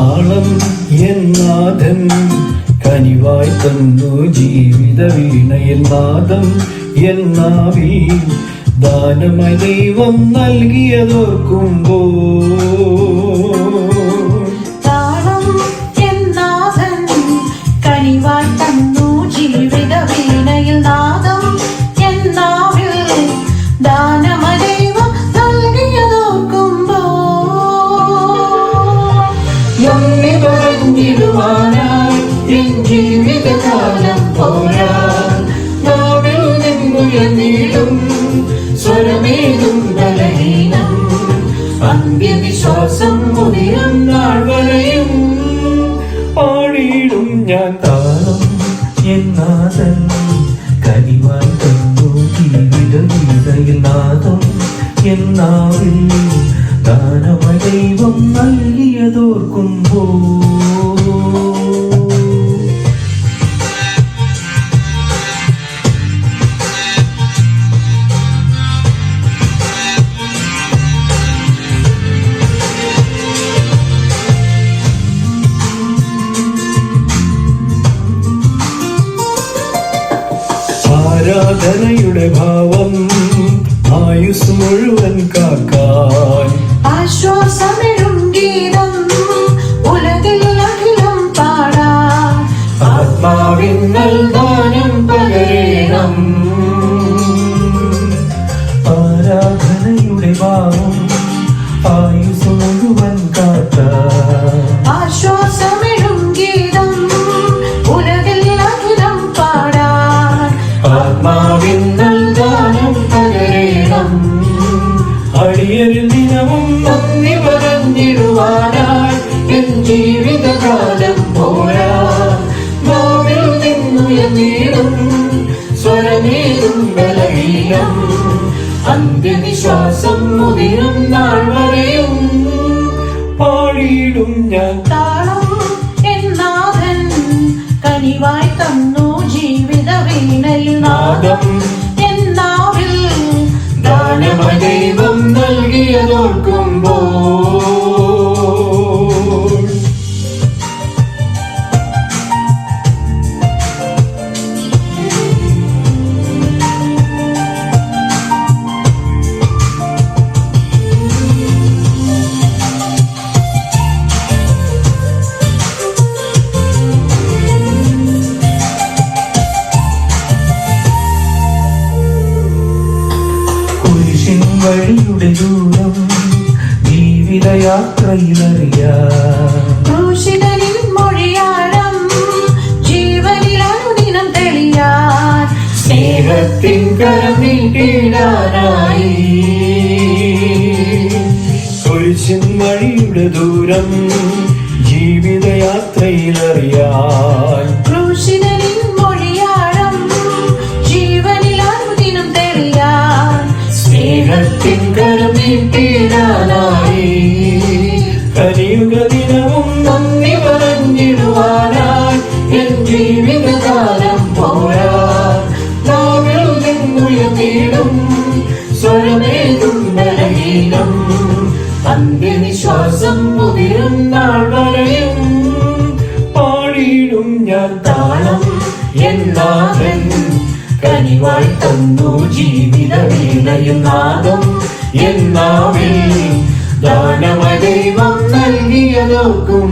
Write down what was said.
താളം എന്നാഥൻ കനിവായി തന്നു ജീവിത വീണയിൽ നാദം എന്നാവിൽ ദാനമായി ദൈവം നൽകിയതോർക്കുമ്പോ താളം എന്നാഥൻ കനിവായി തന്നു ജീവിത വീണയിൽ നാദം എന്നാവിൽ ദാനമായി ദൈവം നൽകിയതോർക്കുമ്പോ നന്ദി പറഞ്ഞിടുവാനായി എൻ ജീവിതകാലം പോരാ നാവിൽ നിന്നുയർന്നിടും സ്വരമേതും ബലഹീനം അന്ത്യവിശ്വാസം മുതിരും നാൾ വരെയും പാടിയിടും ഞാൻ താളം എന്നാഥൻ കനിവായി തന്നു ജീവിത വീണയിൽ നാദം എന്നാവിൽ ദാനമായി ദൈവം നൽകിയതോർക്കുമ്പോ ആരാധനയുടെ ഭാവം ആയുസ് മുഴുവൻ കാക്കാൻ ആശ്വാസമിടും ഗീതം ഉലകിൽ അഖിലം പാടാൻ ആത്മാവിൻ നൽദാനം പകരണം ആരാധനയുടെ ഭാവം ആയുസ് മുഴുവൻ കാക്കാൻ ആശ്വാസമിടും ഗീതം ഉലകിൽ അഖിലം പാടാൻ ആത്മാവിൻ നൽദാനം പകരണം അടിയരിൽ ദിനവും നന്ദി പറഞ്ഞിടുവാനായി എൻ ജീവിതകാലം പോരാ നാവിൽ നിന്നുയർന്നിടും സ്വരമേതും ബലഹീനം അന്ത്യവിശ്വാസം മുതിരും നാൾ വരെയും പാടിയിടും ഞാൻ താളം എന്നാഥൻ കനിവായി തന്നു ജീവിത വീണയിൽ നാദം എന്നാവിൽ ദാനമായി ദൈവം നൽകിയതോർക്കുമ്പോ വഴിയുടെ ദൂരം ജീവിതയാത്രയിലറിയാൻ മൊഴിയാഴം ജീവനിൽ അനുദിനം തെളിയാൻ സ്നേഹത്തിൻ കരം നീട്ടിടാനായി കുരിശിൻ വഴിയുടെ ദൂരം ജീവിതയാത്രയിലറിയാൻ സ്നേഹത്തിൻ കരം നീട്ടിടാനായി കലിയുഗ ദിനവും നന്ദി പറഞ്ഞിടുവാനായി എൻ ജീവിതകാലം പോരാ നാവിൽ നിന്നുയർന്നിടും സ്വരമേതും ബലഹീനം അന്ത്യവിശ്വാസം മുതിരും നാൾ വരെയും പാടിയിടും ഞാൻ താളം എന്നാഥൻ കനിവായി തന്നു ജീവിത വീണയിൽ നാദം എന്നാവിൽ ദാനമായി ദൈവം നൽകിയതോർക്കും